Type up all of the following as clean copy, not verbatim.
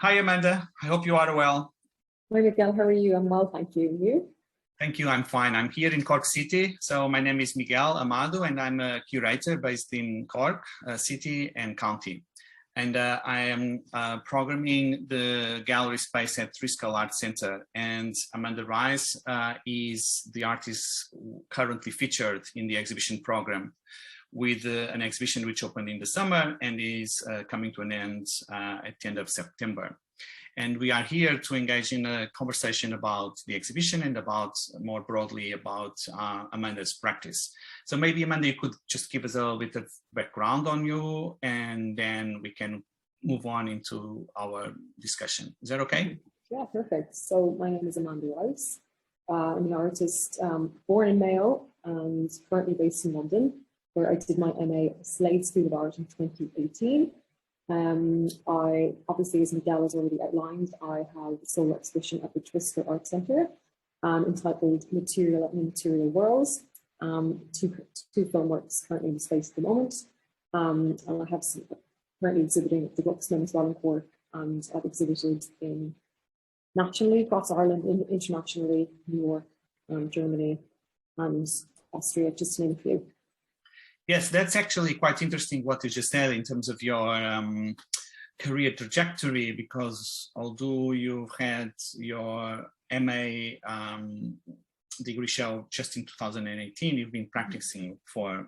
Hi, Amanda. I hope you are well. Hi, Miguel. How are you? I'm well, thank you. You? Thank you. I'm fine. I'm here in Cork City. So my name is Miguel Amado, and I'm a curator based in Cork City and County. And I am programming the gallery space at Triskel Art Center. And Amanda Rice is the artist currently featured in the exhibition program, with an exhibition which opened in the summer and is coming to an end at the end of September. And we are here to engage in a conversation about the exhibition and about, more broadly, about Amanda's practice. So maybe, Amanda, you could just give us a little bit of background on you, and then we can move on into our discussion. Is that okay? Yeah, perfect. So my name is Amanda Rice. I'm an artist born in Mayo and currently based in London, where I did my MA at Slade School of Art in 2018. I obviously, as Miguel has already outlined, I have a solo exhibition at the Triskel Art Center entitled Material and Immaterial Worlds. Two film works currently in the space at the moment. And I have currently exhibiting at the Glucksman as well in Cork, and I've exhibited nationally across Ireland, internationally, New York, Germany, and Austria, just to name a few. Yes, that's actually quite interesting what you just said in terms of your career trajectory, because although you've had your MA degree show just in 2018, you've been practicing for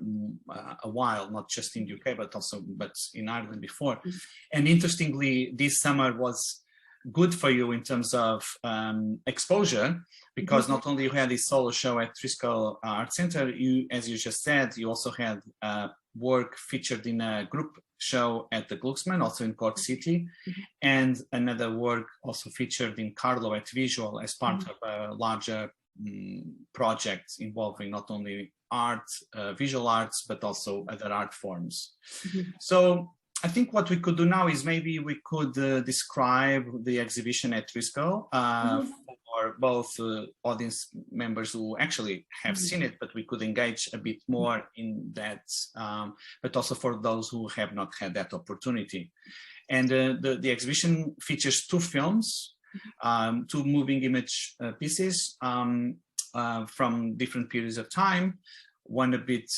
a while, not just in the UK, but in Ireland before. And interestingly, this summer was good for you in terms of exposure, because not only you had this solo show at Triskel Art Center, you, as you just said, you also had work featured in a group show at the Glucksman, also in Cork City, and another work also featured in Carlo at Visual as part of a larger project involving not only art, visual arts, but also other art forms. So I think what we could do now is maybe we could describe the exhibition at Triskel for both audience members who actually have seen it, but we could engage a bit more in that, but also for those who have not had that opportunity. And the exhibition features two films, two moving image pieces from different periods of time. One a bit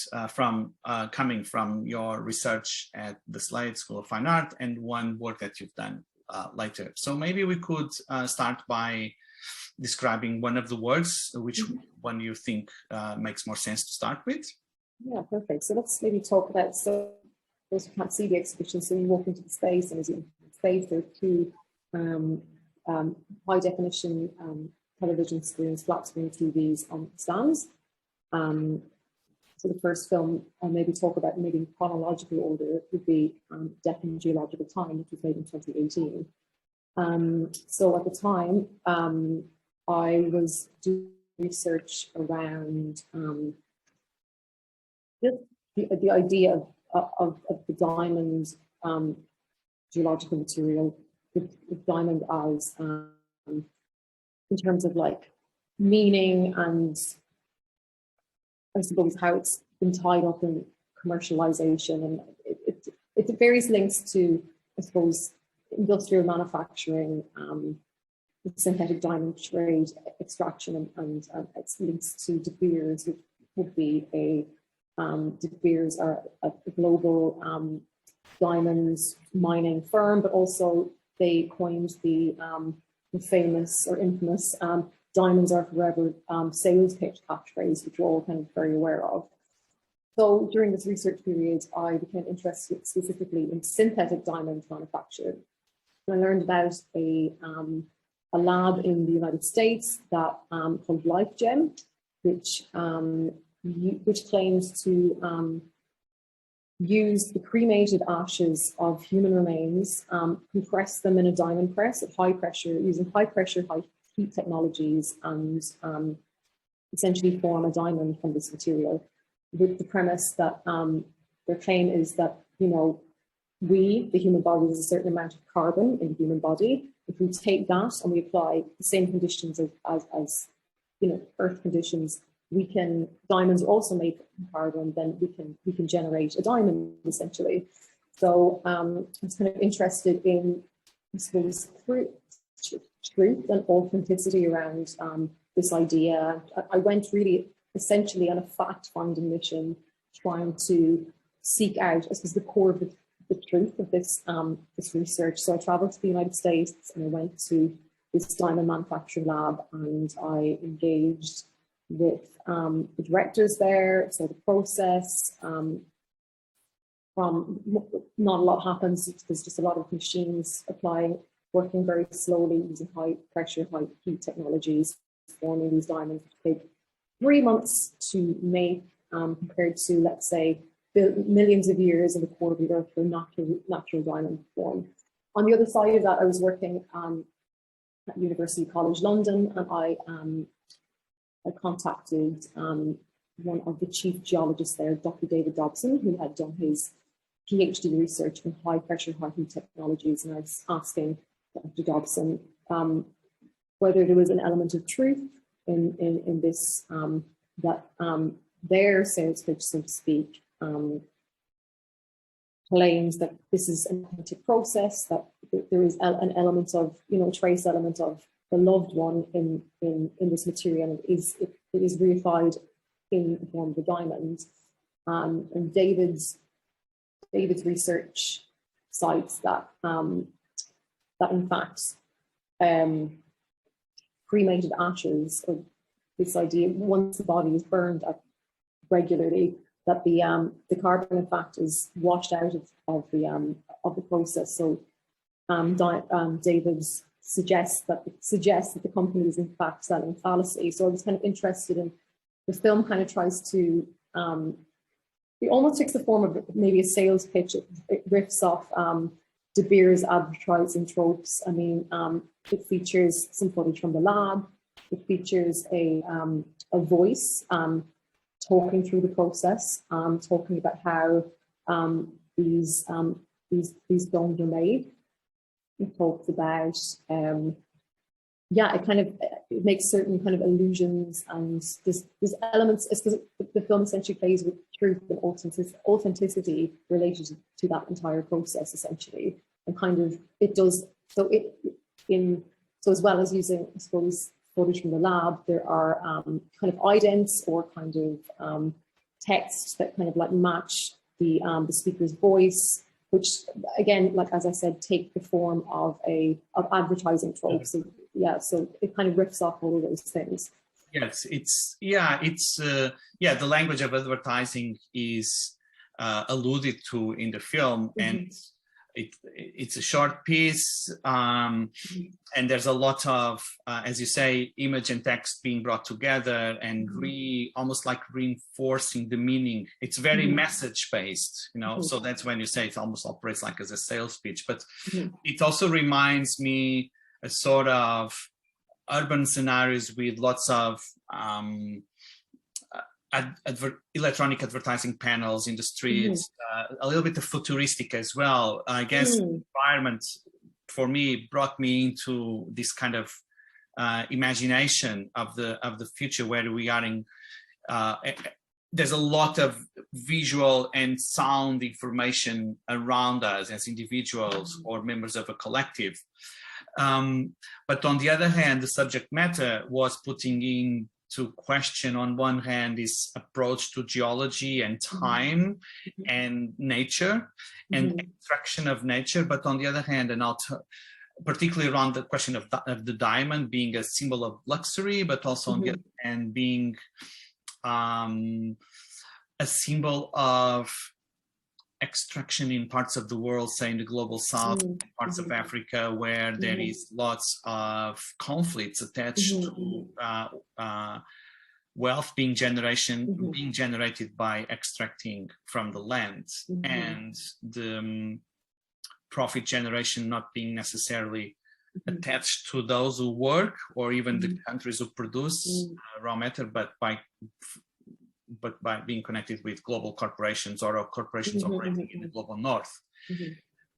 coming from your research at the Slade School of Fine Art, and one work that you've done later. So maybe we could start by describing one of the works, which one you think makes more sense to start with. Yeah, perfect. So let's maybe talk about, so those who can't see the exhibition, so you walk into the space, and as you enter the space, there are two high definition television screens, flat screen TVs on stands. So the first film I'll maybe talk about, maybe in chronological order, would be Death in Geological Time, which was made in 2018. So at the time, I was doing research around just the idea of the diamond geological material, the diamond as in terms of like meaning, and I suppose how it's been tied up in commercialization, and it various links to, I suppose, industrial manufacturing, synthetic diamond trade, extraction, and its links to De Beers, which would be De Beers are a global diamonds mining firm, but also they coined the famous or infamous diamonds are forever sales pitch catchphrase, which we're all kind of very aware of. So during this research period, I became interested specifically in synthetic diamond manufacture. And I learned about a lab in the United States that called LifeGem, which claims to use the cremated ashes of human remains, compress them in a diamond press at high pressure, using high pressure, high heat technologies, and essentially form a diamond from this material, with the premise that their claim is that, you know, the human body, is a certain amount of carbon in the human body. If we take that and we apply the same conditions as you know, Earth conditions, diamonds are also made from carbon, then we can generate a diamond essentially. So I was kind of interested in I suppose, truth and authenticity around this idea. I went really essentially on a fact-finding mission, trying to seek out, I suppose, the core of the truth of this this research. So I traveled to the United States and I went to this diamond manufacturing lab, and I engaged with the directors there. So the process, from not a lot happens. There's just a lot of machines applying, working very slowly using high pressure, high heat technologies, forming these diamonds, which take 3 months to make, compared to, let's say, millions of years in the core of the earth for natural diamond form. On the other side of that, I was working at University College London, and I contacted one of the chief geologists there, Dr. David Dobson, who had done his PhD research in high pressure, high heat technologies, and I was asking Dr. Dobson whether there was an element of truth in this, that their sales pitch, so to speak, claims that this is an authentic process, that there is an element of, trace element of the loved one in this material, and it is reified in the form of a diamond. And David's research cites that that in fact cremated ashes, or this idea, once the body is burned regularly, that the carbon in fact is washed out of the process. So David suggests that the company is in fact selling fallacy. So I was kind of interested in, the film kind of tries to, it almost takes the form of maybe a sales pitch. It riffs off De Beers advertising tropes. I mean, it features some footage from the lab. It features a voice talking through the process, talking about how these domes are made. It talks about, it makes certain kind of allusions, and there's elements, because the film essentially plays with truth and authenticity related to that entire process, essentially, and kind of it does so. So as well as using, I suppose, footage from the lab, there are kind of idents or kind of texts that kind of like match the speaker's voice, which again, like as I said, take the form of advertising tropes. So, yeah, so it kind of riffs off all of those things. Yes, the language of advertising is alluded to in the film, and it's a short piece, and there's a lot of, as you say, image and text being brought together and almost like reinforcing the meaning. It's very message based, so that's when you say it almost operates like as a sales pitch, but it also reminds me a sort of urban scenarios with lots of electronic advertising panels in the streets, a little bit of futuristic as well. I guess the environment for me brought me into this kind of imagination of the future, where we are in. There's a lot of visual and sound information around us as individuals or members of a collective. But on the other hand, the subject matter was putting into question, on one hand, this approach to geology and time and nature and extraction of nature, but on the other hand, particularly around the question of the diamond being a symbol of luxury, but also on the other hand being a symbol of extraction in parts of the world, say in the global south, parts of Africa, where there is lots of conflicts attached to wealth being generated by extracting from the land, and the profit generation not being necessarily attached to those who work or even the countries who produce raw matter, but by being connected with global corporations or corporations operating in the global north.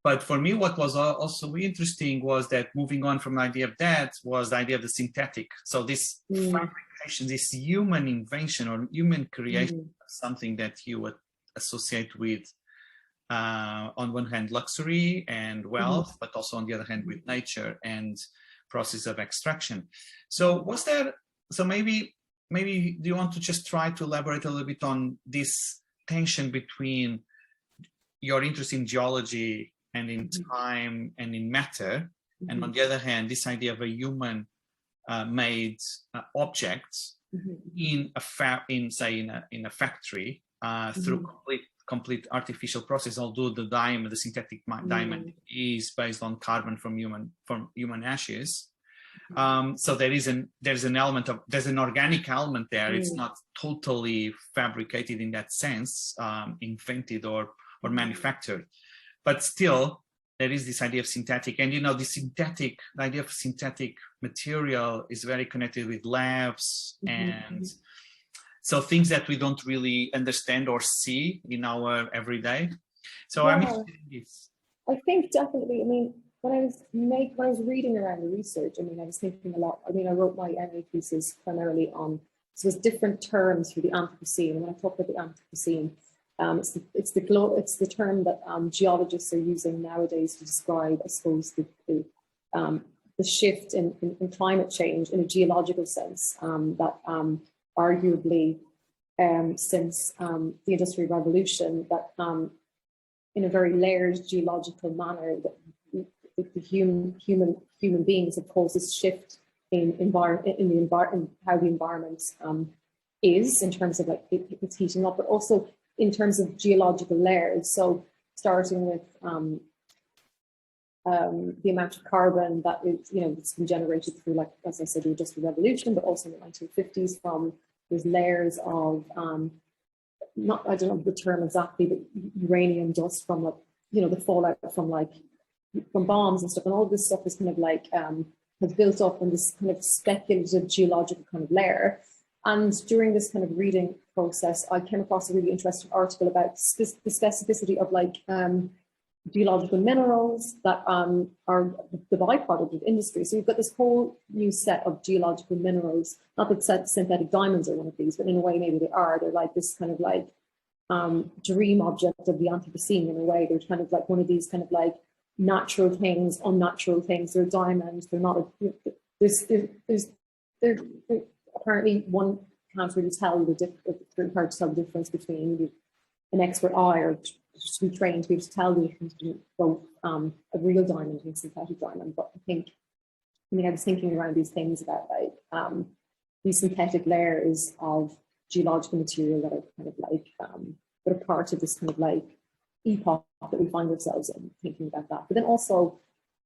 But for me, what was also interesting was that, moving on from the idea of that, was the idea of the synthetic. So this fabrication, this human invention or human creation, something that you would associate with on one hand, luxury and wealth, but also on the other hand, with nature and process of extraction. So was there, so maybe do you want to just try to elaborate a little bit on this tension between your interest in geology and in time and in matter, and on the other hand, this idea of a human made object in a factory through complete artificial process, although the diamond, the synthetic diamond, is based on carbon from human ashes. So there's an element of, there's an organic element there. It's not totally fabricated in that sense, invented or manufactured, but still there is this idea of synthetic. And you know, the idea of synthetic material is very connected with labs and so things that we don't really understand or see in our everyday. So I'm interested in this. I think definitely, I mean, when I was reading around the research, I mean, I was thinking a lot. I mean, I wrote my MA thesis primarily on, so there's different terms for the Anthropocene. And when I talk about the Anthropocene, it's the term that geologists are using nowadays to describe, I suppose, the shift in climate change in a geological sense that arguably since the Industrial Revolution, that in a very layered geological manner, that the human beings have caused this shift in how the environment is, in terms of like it's heating up, but also in terms of geological layers. So starting with the amount of carbon that is, you know, it's been generated through, like, as I said, the Industrial Revolution, but also in the 1950s from there's layers of I don't know the term exactly, but uranium dust from, like, you know, the fallout from bombs and stuff, and all this stuff is kind of like has built up in this kind of speculative geological kind of layer. And during this kind of reading process, I came across a really interesting article about the specificity of like geological minerals that are the byproduct of industry. So you've got this whole new set of geological minerals, not that synthetic diamonds are one of these, but in a way maybe they are. They're like this kind of like dream object of the Anthropocene in a way. They're kind of like one of these kind of like natural things, unnatural things. They're diamonds. They're not. They're apparently one can't really tell it's hard to tell the difference between an expert eye or to be trained to be able to tell the difference between both a real diamond and a synthetic diamond. But I was thinking around these things about like these synthetic layers of geological material that are kind of like that are part of this kind of like epoch that we find ourselves in, thinking about that. But then also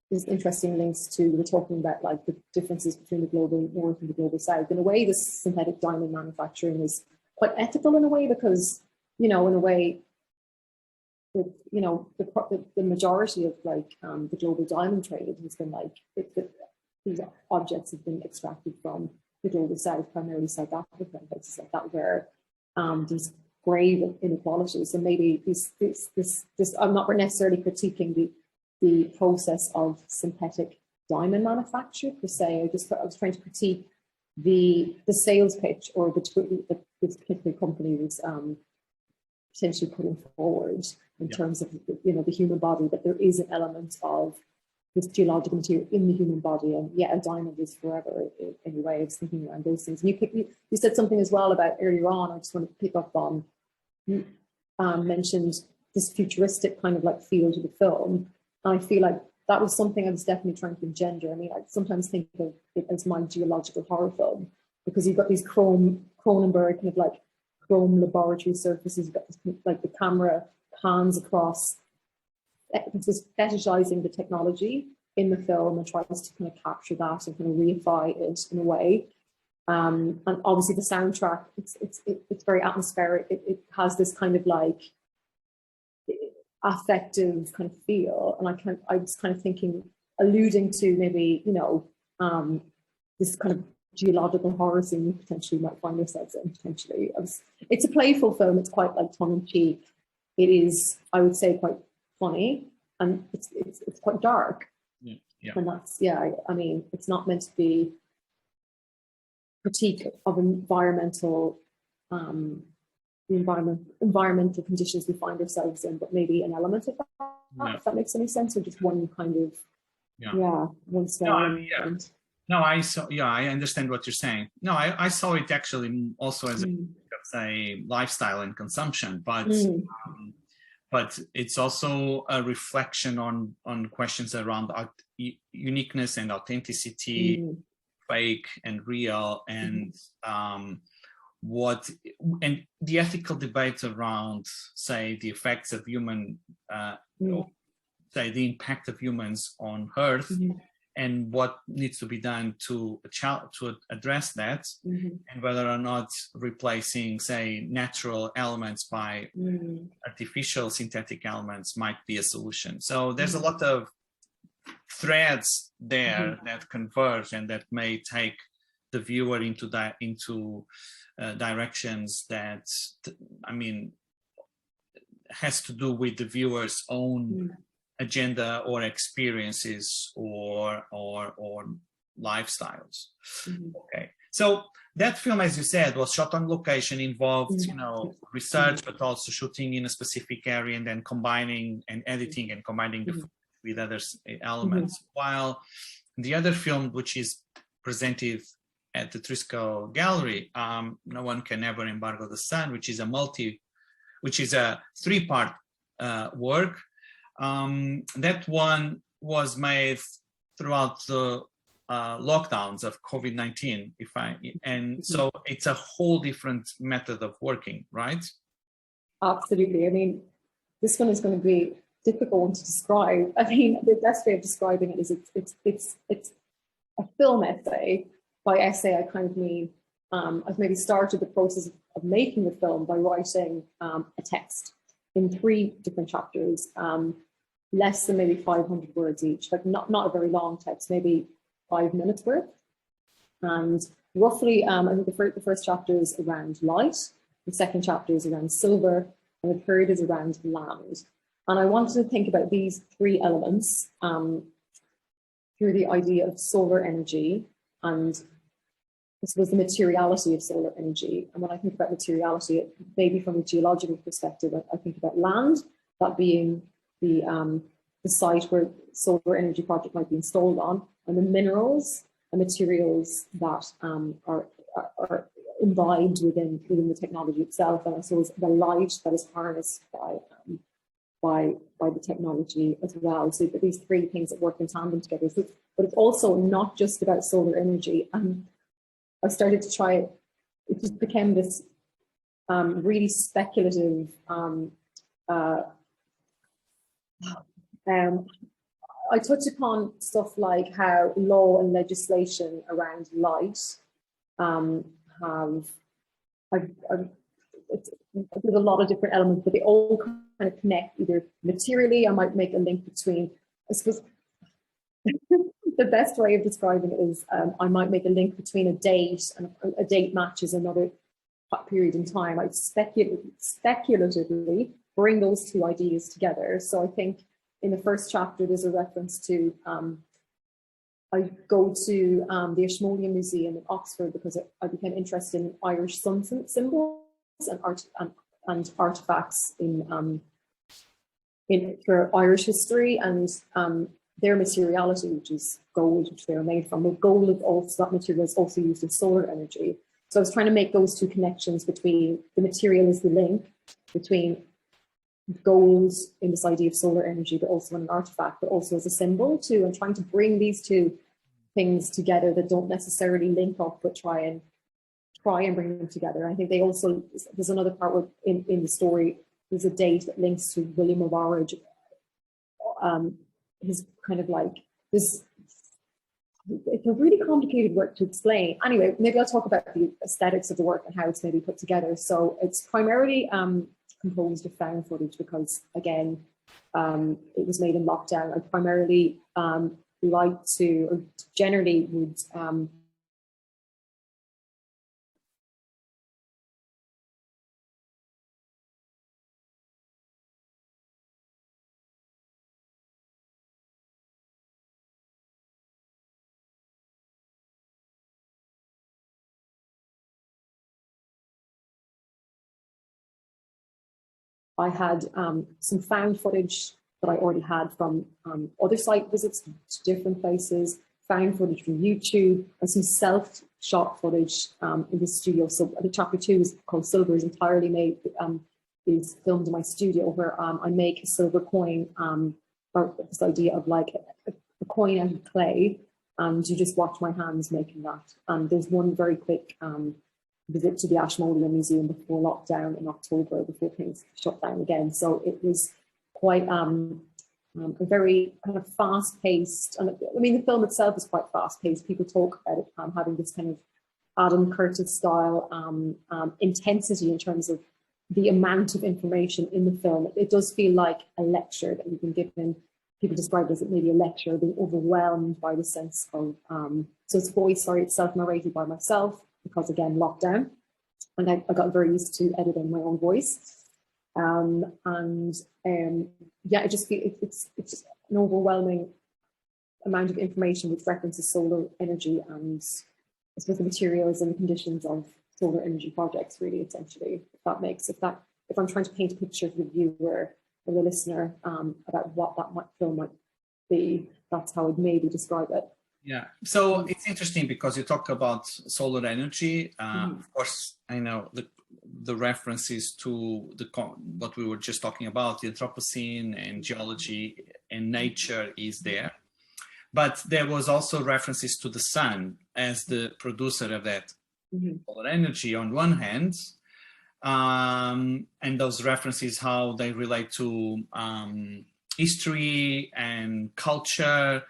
there's interesting links to, we're talking about like the differences between the global north and the global south. In a way, this synthetic diamond manufacturing is quite ethical in a way, because, you know, in a way, with, you know, the majority of like the global diamond trade has been like, these objects have been extracted from the global south, primarily South Africa and places like that, where these grave inequalities, and maybe this I'm not necessarily critiquing the process of synthetic diamond manufacture per se. I was trying to critique the sales pitch, or that this particular company was potentially putting forward in terms of, you know, the human body, that there is an element of this geological material in the human body, and a diamond is forever. In a way, I was thinking around those things. And you said something as well about earlier on. I just want to pick up on. You mentioned this futuristic kind of like feel to the film. And I feel like that was something I was definitely trying to engender. I mean, I sometimes think of it as my geological horror film, because you've got these Cronenberg kind of like chrome laboratory surfaces. You've got this, like, the camera pans across, it's just fetishizing the technology in the film and tries to kind of capture that and kind of reify it in a way. And obviously the soundtrack, it's very atmospheric. It has this kind of like affective kind of feel, and I was kind of thinking, alluding to maybe, you know, this kind of geological horror scene we potentially might find ourselves in potentially. It's a playful film. It's quite like tongue-in-cheek. It is, I would say, quite funny, and it's quite dark. Yeah. And that's, I mean, it's not meant to be critique of environmental the environmental conditions we find ourselves in, but maybe an element of that, Yeah. if that makes any sense, or just one kind of, one small element. No, I understand what you're saying. No, I saw it actually also as a lifestyle and consumption, but it's also a reflection on questions around uniqueness and authenticity, fake and real, and and the ethical debate around, say, the effects of say the impact of humans on Earth, and what needs to be done to address that, and whether or not replacing, say, natural elements by artificial synthetic elements might be a solution. So there's a lot of threads there that converge and that may take the viewer into directions that, I mean, has to do with the viewer's own agenda or experiences or lifestyles. Okay, so that film, as you said, was shot on location, involved research, but also shooting in a specific area and then combining and editing and combining the with other elements. While the other film, which is presented at the Triskel Gallery, No One Can Ever Embargo the Sun, which is a three-part work. That one was made throughout the lockdowns of COVID-19, so it's a whole different method of working, right? Absolutely. I mean, this one is going to be difficult to describe. I mean, the best way of describing it is it's a film essay. By essay, I kind of mean I've maybe started the process of making the film by writing a text in 3 different chapters, less than maybe 500 words each, like not a very long text, maybe 5 minutes worth. And roughly, I think the first chapter is around light, the second chapter is around silver, and the third is around land. And I wanted to think about these 3 elements through the idea of solar energy and I suppose the materiality of solar energy. And when I think about materiality, maybe from a geological perspective, I think about land, that being the site where solar energy project might be installed on, and the minerals and materials that are imbibed within the technology itself, and I suppose the light that is harnessed by the technology as well. So these 3 things that work in tandem together. So, but it's also not just about solar energy. I started to try it. It just became this really speculative. I touch upon stuff like how law and legislation around light there's a lot of different elements, but they all kind of connect either materially. I might make a link between, I suppose, the best way of describing it is I might make a link between a date and a date matches another period in time. I'd speculatively bring those 2 ideas together. So I think in the first chapter, there's a reference to, I go to the Ashmolean Museum in Oxford because I became interested in Irish sun symbols and artifacts for Irish history and their materiality, which is gold, which they are made from. But gold is also, that material is also used in solar energy. So I was trying to make those 2 connections between the material is the link between gold in this idea of solar energy, but also an artifact, but also as a symbol too, and trying to bring these 2 things together that don't necessarily link up, but try and bring them together. I think they also, there's another part where in the story, there's a date that links to William of Orange. His kind of like this, it's a really complicated work to explain. Anyway, maybe I'll talk about the aesthetics of the work and how it's maybe put together. So it's primarily composed of found footage because, again, it was made in lockdown. I primarily like to, or generally would I had some found footage that I already had from other site visits to different places, found footage from YouTube, and some self-shot footage in the studio. So I think chapter 2 is called Silver, is entirely made, is filmed in my studio, where I make a silver coin, or this idea of like a coin out of clay, and you just watch my hands making that. And there's one very quick visit to the Ashmolean Museum before lockdown in October, before things shut down again. So it was quite a very kind of fast-paced, and I mean, the film itself is quite fast-paced. People talk about it having this kind of Adam Curtis style intensity in terms of the amount of information in the film. It does feel like a lecture that you've been given. People describe it as maybe a lecture, being overwhelmed by the sense of, so it's it's self-narrated by myself, because again, lockdown, and I got very used to editing my own voice. Yeah, it just it's just an overwhelming amount of information which references solar energy and I suppose the materials and the conditions of solar energy projects, really, essentially. If I'm trying to paint a picture for the viewer or the listener about what that film might be, that's how I'd maybe describe it. Yeah, so it's interesting because you talk about solar energy. Of course, I know the references to what we were just talking about, the Anthropocene and geology and nature is there. But there was also references to the sun as the producer of that solar energy on one hand, and those references, how they relate to history and culture,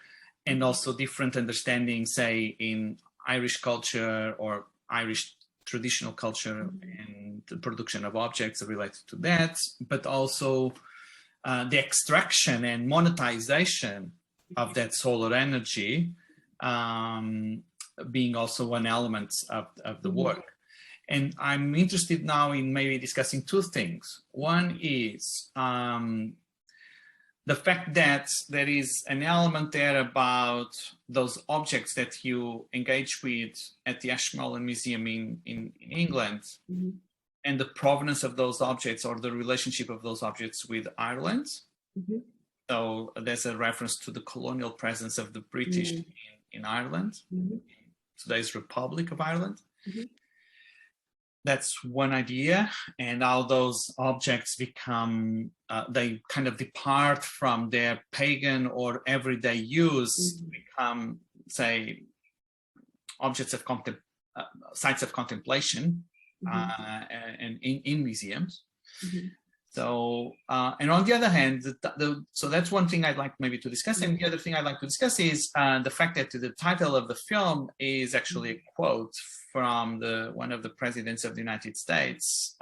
and also different understandings, say, in Irish culture or Irish traditional culture and the production of objects related to that, but also the extraction and monetization of that solar energy being also one element of the work. And I'm interested now in maybe discussing two things. One is the fact that there is an element there about those objects that you engage with at the Ashmolean Museum in England, and the provenance of those objects or the relationship of those objects with Ireland. So there's a reference to the colonial presence of the British in Ireland, today's Republic of Ireland. That's one idea, and how those objects become, they kind of depart from their pagan or everyday use, become, say, objects of sites of contemplation and in museums. So, and on the other hand, so that's one thing I'd like maybe to discuss. And the other thing I'd like to discuss is the fact that the title of the film is actually a quote from one of the presidents of the United States.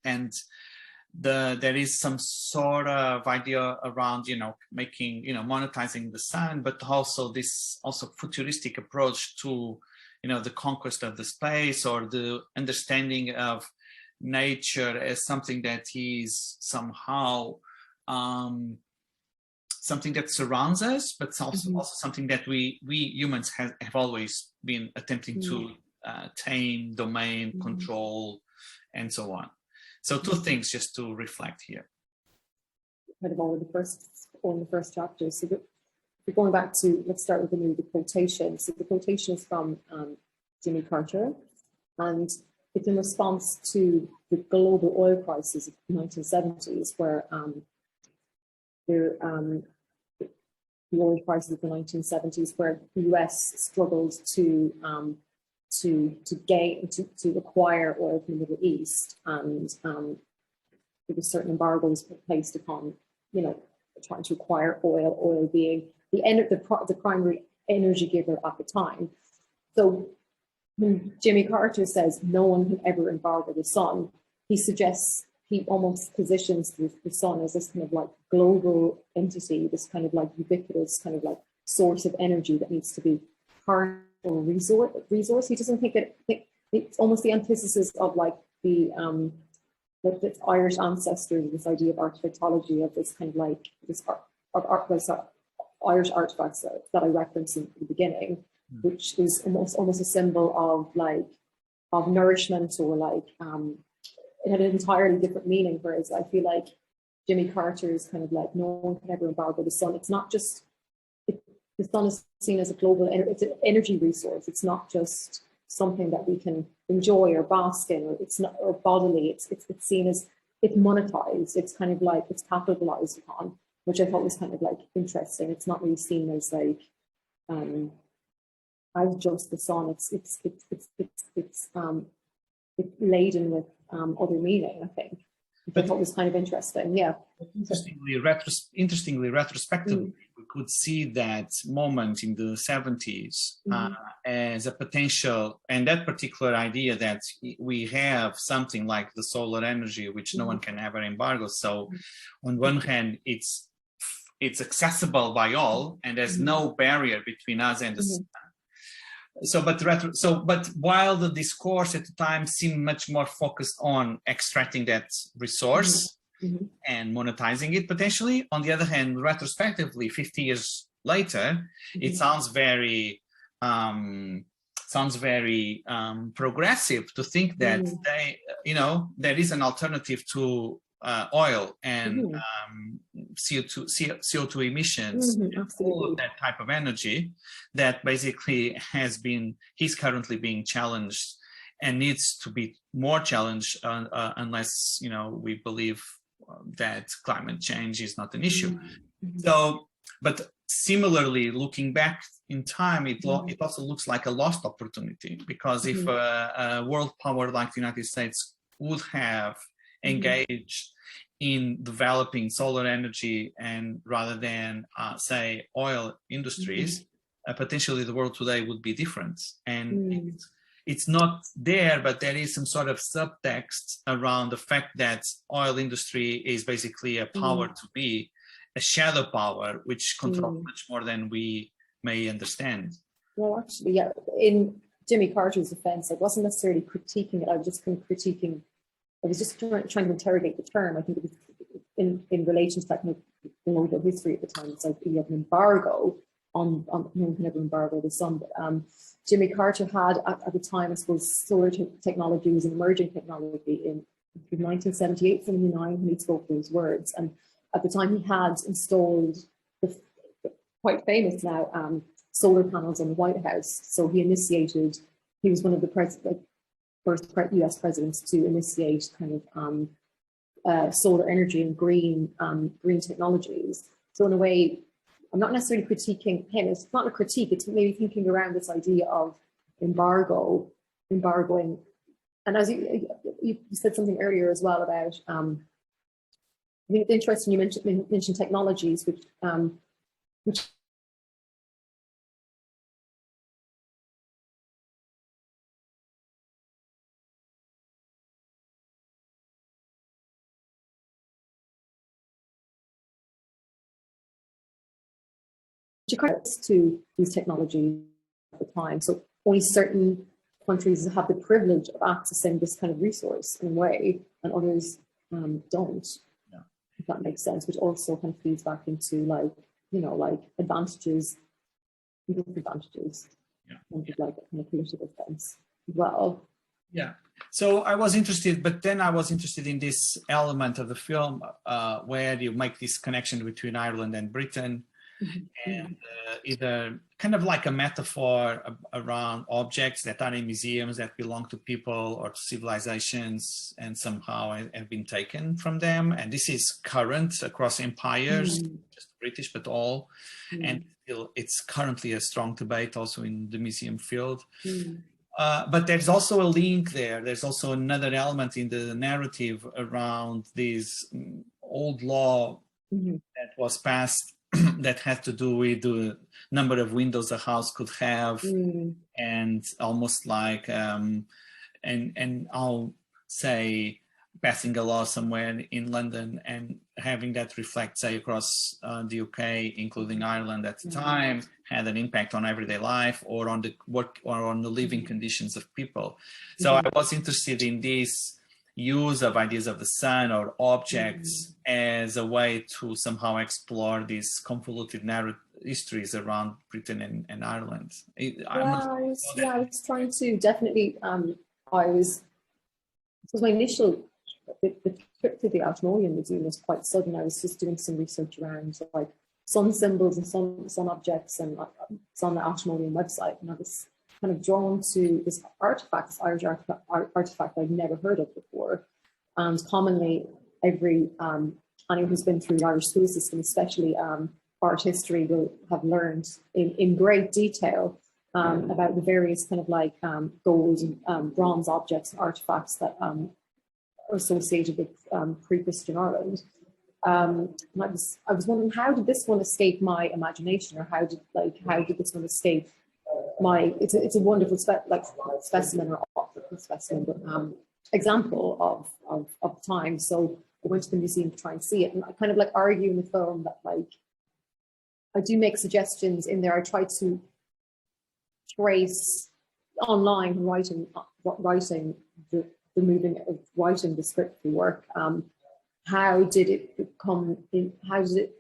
And there is some sort of idea around, making, monetizing the sun, but also this futuristic approach to, the conquest of the space, or the understanding of nature as something that is somehow something that surrounds us, but also something that we humans have always been attempting to tame, domain, control, and so on. So two things just to reflect here. Kind of all in the first chapter. So we're going back to, let's start with the quotation. So the quotation is from Jimmy Carter, and it's in response to the global oil crisis of the 1970s, where the oil crisis of the 1970s, where the US struggled to acquire oil from the Middle East, and there were certain embargoes placed upon, trying to acquire oil being the primary energy giver at the time. So when Jimmy Carter says no one can ever embargo the sun, he almost positions the sun as this kind of like global entity, this kind of like ubiquitous kind of like source of energy that needs to be part of a resource. He doesn't think it's almost the antithesis of like the Irish ancestors, this idea of artifactology, of this kind of like this Irish artifacts that I referenced in the beginning, which is almost a symbol of nourishment, or like it had an entirely different meaning. Whereas I feel like Jimmy Carter is kind of like, no one can ever embargo the sun. It's not just, the sun is seen as a global, it's an energy resource. It's not just something that we can enjoy or bask in, or it's not, or bodily. It's seen as, it's monetized. It's kind of like, it's capitalized upon, which I thought was kind of like interesting. It's not really seen as like, as just the sun. It's laden with other meaning, I think. But I thought was kind of interesting, yeah. Interestingly, retrospectively, we could see that moment in the 70s as a potential, and that particular idea that we have something like the solar energy, which no one can ever embargo. So on one hand, it's accessible by all, and there's no barrier between us and the sun. But while the discourse at the time seemed much more focused on extracting that resource and monetizing it potentially, on the other hand, retrospectively, 50 years later, it sounds very progressive to think that there is an alternative to oil and CO2 emissions, all of that type of energy that basically is currently being challenged and needs to be more challenged unless, we believe that climate change is not an issue. So, but similarly, looking back in time, it also looks like a lost opportunity, because if a world power like the United States would have engaged in developing solar energy and rather than say oil industries, potentially the world today would be different. And it's not there, but there is some sort of subtext around the fact that oil industry is basically a power to be, a shadow power, which controls much more than we may understand. Well, actually, yeah, in Jimmy Carter's defense, I wasn't necessarily critiquing it, I was just kind of critiquing, I was just trying to interrogate the term. I think it was in relation to that kind of global history at the time. It's like you have an embargo on no one can ever embargo the sun. But Jimmy Carter had at the time, I suppose, solar technology was an emerging technology in 1978, 79 when he spoke those words. And at the time he had installed the quite famous now solar panels on the White House. So he was one of the first US presidents to initiate kind of solar energy and green technologies. So in a way, I'm not necessarily critiquing him. It's not a critique. It's maybe thinking around this idea of embargoing. And as you said something earlier as well about, I think it's interesting you mentioned technologies, which to these technologies at the time. So only certain countries have the privilege of accessing this kind of resource in a way, and others don't. Yeah. If that makes sense, which also kind of feeds back into like advantages and disadvantages, and like a kind of political sense as well. Yeah. So I was interested, but then I was interested in this element of the film where you make this connection between Ireland and Britain. And either kind of like a metaphor around objects that are in museums that belong to people or to civilizations and somehow have been taken from them. And this is current across empires, just British, but all. And still, it's currently a strong debate also in the museum field. But there's also a link there. There's also another element in the narrative around this old law that was passed that had to do with the number of windows a house could have, and almost like, and I'll say passing a law somewhere in London and having that reflect, say, across the UK, including Ireland at the time, had an impact on everyday life or on the work or on the living conditions of people. So I was interested in this use of ideas of the sun or objects as a way to somehow explore these convoluted narrative histories around Britain and Ireland. I was trying to definitely, because my initial the trip to the Ashmolean Museum was quite sudden. I was just doing some research around like sun symbols and sun objects, and it's on the Ashmolean website, and I was kind of drawn to this artifact, this Irish artifact I'd never heard of before. And commonly, anyone who's been through the Irish school system, especially art history, will have learned in great detail about the various kind of like gold and bronze objects and artifacts that are associated with pre-Christian Ireland. And I was wondering, how did this one escape my imagination, or how did this one escape my? It's a wonderful specimen, or specimen, but example of time. So I went to the museum to try and see it, and I kind of like argue in the film that like I do make suggestions in there. I try to trace online writing the moving of writing the script for work. How did it come in? How did it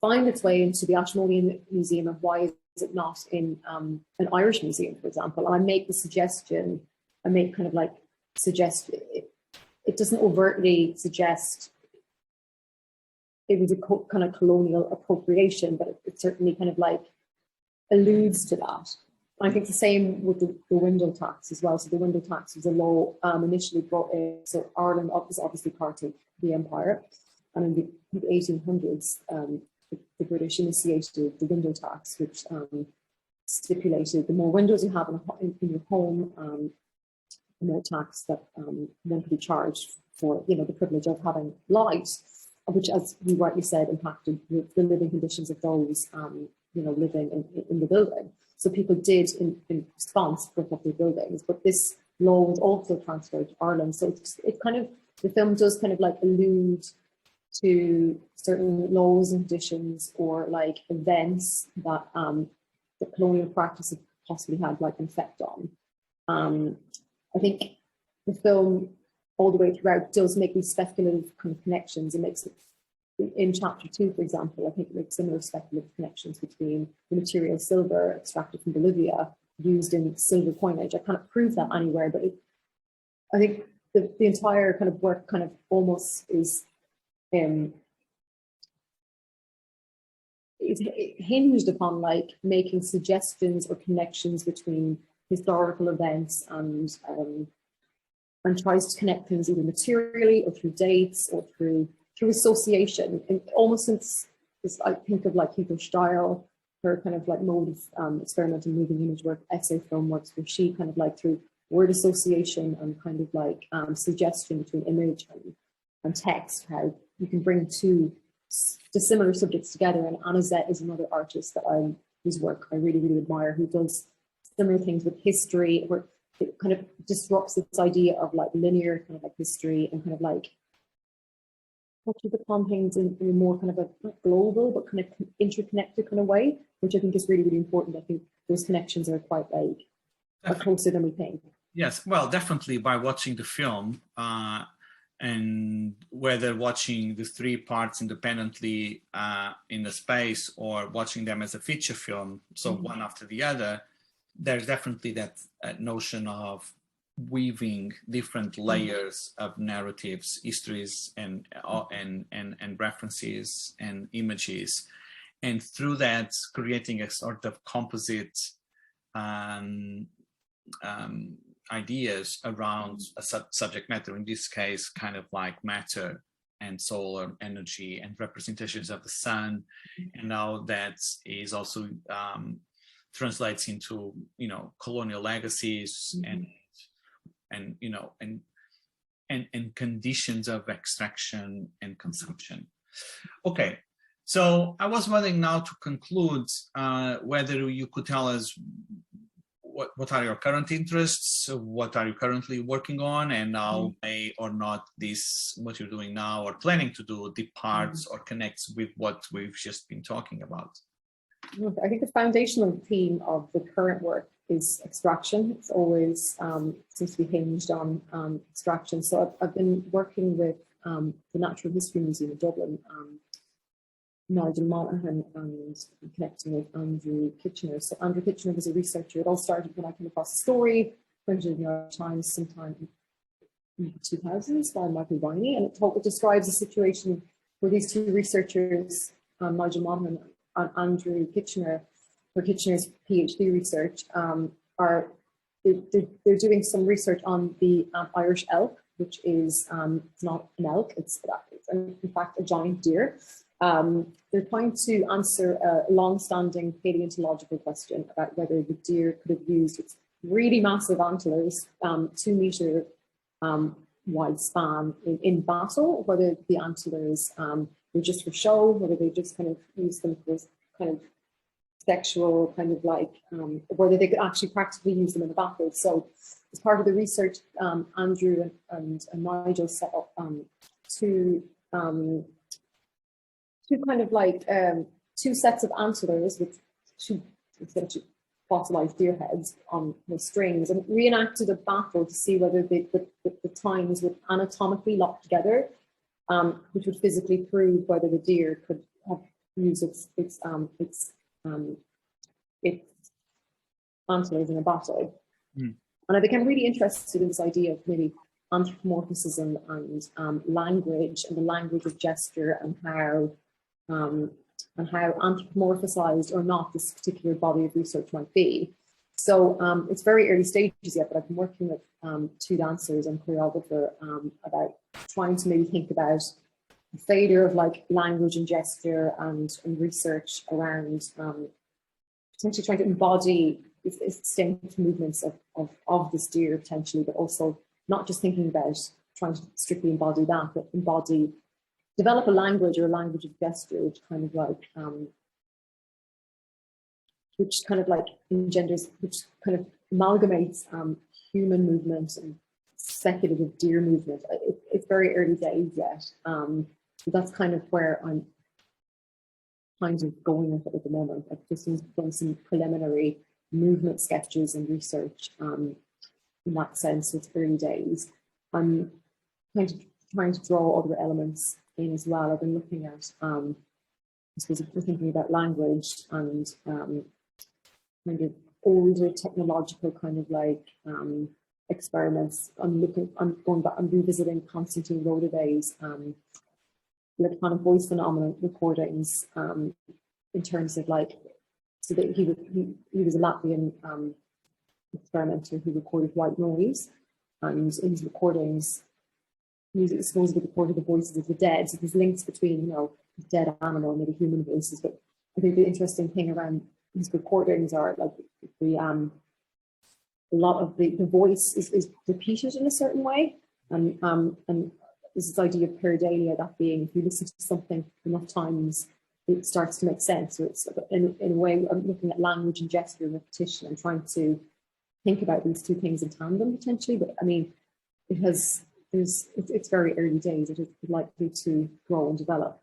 find its way into the Ashmolean Museum, and why is it not in an Irish museum, for example? And I make the suggestion. I make kind of like suggest it doesn't overtly suggest it was a kind of colonial appropriation, but it certainly kind of like alludes to that. And I think the same with the window tax as well. So the window tax was a law initially brought in. So Ireland was obviously part of the empire, and in the 1800s, the British initiated the window tax, which stipulated the more windows you have in your home, the more tax that one could be charged for, the privilege of having light, which, as you rightly said, impacted the living conditions of those, living in the building. So people did, in response, brick up their buildings. But this law was also transferred to Ireland. So the film does kind of like allude to certain laws and conditions, or like events that the colonial practice had possibly had like an effect on. I think the film, all the way throughout, does make these speculative kind of connections. It makes it, in chapter 2, for example, I think it makes similar speculative connections between the material silver extracted from Bolivia used in silver coinage. I can't prove that anywhere, but I think the entire kind of work kind of almost is hinged upon like making suggestions or connections between historical events, and tries to connect things either materially or through dates or through association. And almost since I think of like Hugo Steil, her kind of like mode of experimental moving image work, essay film works, where she kind of like through word association and kind of like suggestion between image and text, how you can bring two dissimilar subjects together. And Anna Zet is another artist that whose work I really, really admire, who does similar things with history, where it kind of disrupts this idea of like linear kind of like history, and kind of like touches upon things in a more kind of a not global but kind of interconnected kind of way, which I think is really, really important. I think those connections are quite like are closer than we think. Yes, well, definitely by watching the film, and whether watching the 3 parts independently in the space, or watching them as a feature film, so one after the other, there's definitely that notion of weaving different layers of narratives, histories, and references and images, and through that creating a sort of composite ideas around a subject matter, in this case kind of like matter and solar energy and representations of the sun, and now that is also translates into colonial legacies, and conditions of extraction and consumption. Okay, so I was wondering now, to conclude, whether you could tell us what are your current interests, what are you currently working on, and how may or not this, what you're doing now or planning to do, departs or connects with what we've just been talking about. I think the foundational theme of the current work is extraction. It's always seems to be hinged on extraction. So I've been working with the Natural History Museum in Dublin, Nigel Monaghan, and connecting with Andrew Kitchener. So Andrew Kitchener was a researcher. It all started when I came across a story printed in the New York Times sometime 2000s by Michael Viney, and it describes a situation where these two researchers, Nigel Monaghan and Andrew Kitchener, for Kitchener's PhD research, they're doing some research on the Irish elk, which is it's not an elk, it's in fact a giant deer. They're trying to answer a long-standing paleontological question about whether the deer could have used its really massive antlers, 2-meter wide span in battle, whether the antlers were just for show, whether they just kind of used them for kind of sexual kind of like, whether they could actually practically use them in the battle. So as part of the research, Andrew and Nigel set up two kind of like two sets of antlers with two essentially fossilized deer heads on the strings, and reenacted a battle to see whether the tines would anatomically lock together, which would physically prove whether the deer could have used its antlers in a battle. And I became really interested in this idea of maybe anthropomorphism and language, and the language of gesture, and how anthropomorphized or not this particular body of research might be. So it's very early stages yet, but I've been working with two dancers and choreographer about trying to maybe think about the failure of like language and gesture and research around potentially trying to embody distinct movements of this deer potentially, but also not just thinking about trying to strictly embody that, but develop a language or a language of gesture, which kind of engenders, which kind of amalgamates human movement and speculative deer movement. It's very early days yet, but that's kind of where I'm kind of going with it at the moment. I've just done some preliminary movement sketches and research in that sense. It's early days. I'm kind of trying to draw other elements in as well. I've been looking at, I suppose if we're thinking about language and kind of older technological kind of like experiments. I'm going back, I'm revisiting Constantine Rodabé's electronic voice phenomenon recordings in terms of like, so that he was a Latvian experimenter who recorded white noise, and in his recordings, he supposedly recorded the voices of the dead. So there's links between, you know, dead animal and maybe human voices. But I think the interesting thing around these recordings are like a lot of the voice is repeated in a certain way, and this idea of pareidolia, that being if you listen to something enough times, it starts to make sense. So it's in a way, I'm looking at language and gesture and repetition and trying to think about these two things in tandem potentially. But I mean, it's very early days. It is likely to grow and develop.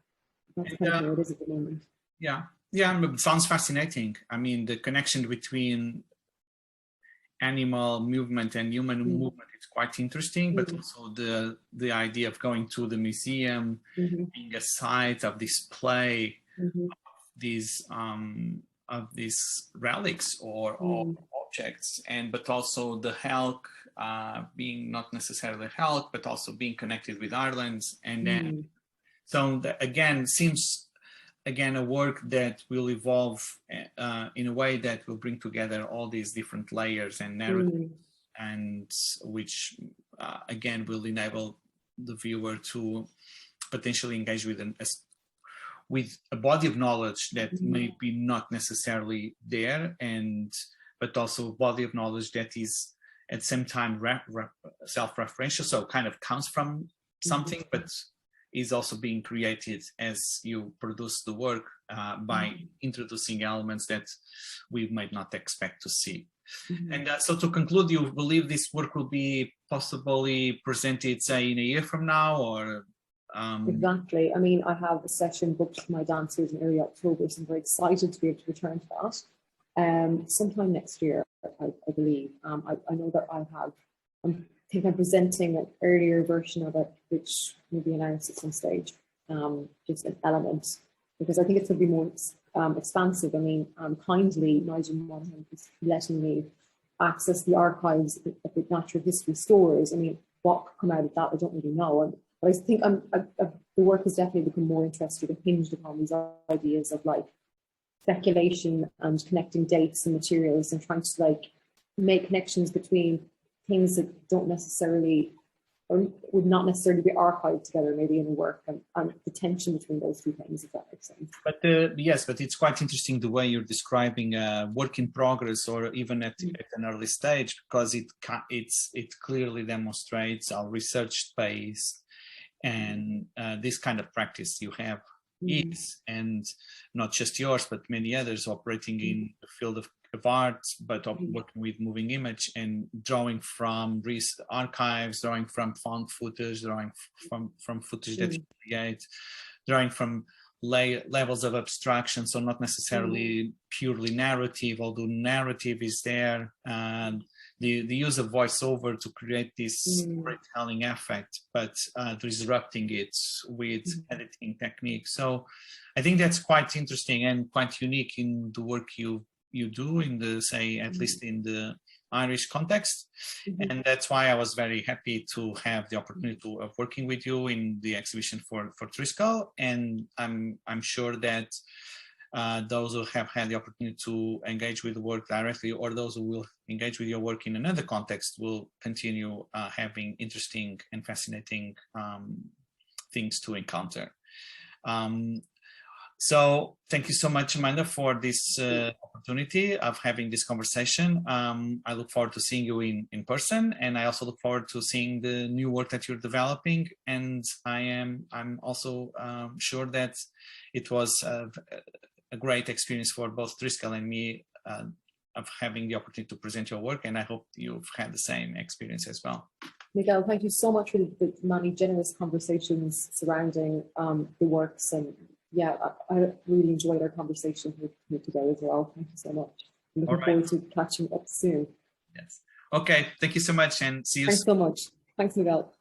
That's kind of where it is at the moment. Yeah, it sounds fascinating. I mean, the connection between animal movement and human movement is quite interesting, but also the idea of going to the museum, being a site of display of these relics or objects, but also the elk being not necessarily elk, but also being connected with Ireland, and then so again seems a work that will evolve in a way that will bring together all these different layers and narratives, and which again will enable the viewer to potentially engage with a body of knowledge that may be not necessarily there, but also a body of knowledge that is at the same time self-referential, so kind of comes from something, but is also being created as you produce the work by introducing elements that we might not expect to see. And so to conclude, you believe this work will be possibly presented, say, in a year from now, or? Exactly. I mean, I have a session booked for my dancers in early October, so I'm very excited to be able to return to that. Sometime next year, I believe. I know that I think I'm presenting an earlier version of it, which will be announced at some stage, just an element, because I think it's going to be more expansive. I mean, kindly, Nigel Monaghan is letting me access the archives of the natural history stores. I mean, what could come out of that, I don't really know. But I think the work has definitely become more interested and hinged upon these ideas of like speculation and connecting dates and materials and trying to like make connections between things that don't necessarily or would not necessarily be archived together maybe in a work, and the tension between those two things, if that makes sense. But yes, but it's quite interesting the way you're describing work in progress or even at an early stage, because it clearly demonstrates our research space and this kind of practice you have is, and not just yours, but many others operating in the field of art, but working with moving image and drawing from archives, drawing from found footage, drawing from footage that you create, drawing from levels of abstraction, so not necessarily purely narrative, although narrative is there, and the use of voiceover to create this storytelling effect, but disrupting it with editing techniques. So I think that's quite interesting and quite unique in the work you do in the, say, at least in the Irish context. And that's why I was very happy to have the opportunity of working with you in the exhibition for Triskel. And I'm sure that those who have had the opportunity to engage with the work directly, or those who will engage with your work in another context, will continue having interesting and fascinating things to encounter. So thank you so much, Amanda, for this opportunity of having this conversation. I look forward to seeing you in person, and I also look forward to seeing the new work that you're developing. And I'm also sure that it was a great experience for both Triskel and me of having the opportunity to present your work, and I hope you've had the same experience as well. Miguel, thank you so much for the many generous conversations surrounding the works, and yeah, I really enjoyed our conversation here today as well. Thank you so much. I'm looking forward to catching up soon. Yes. Okay. Thank you so much, and see you soon. Thanks so much. Thanks, Miguel.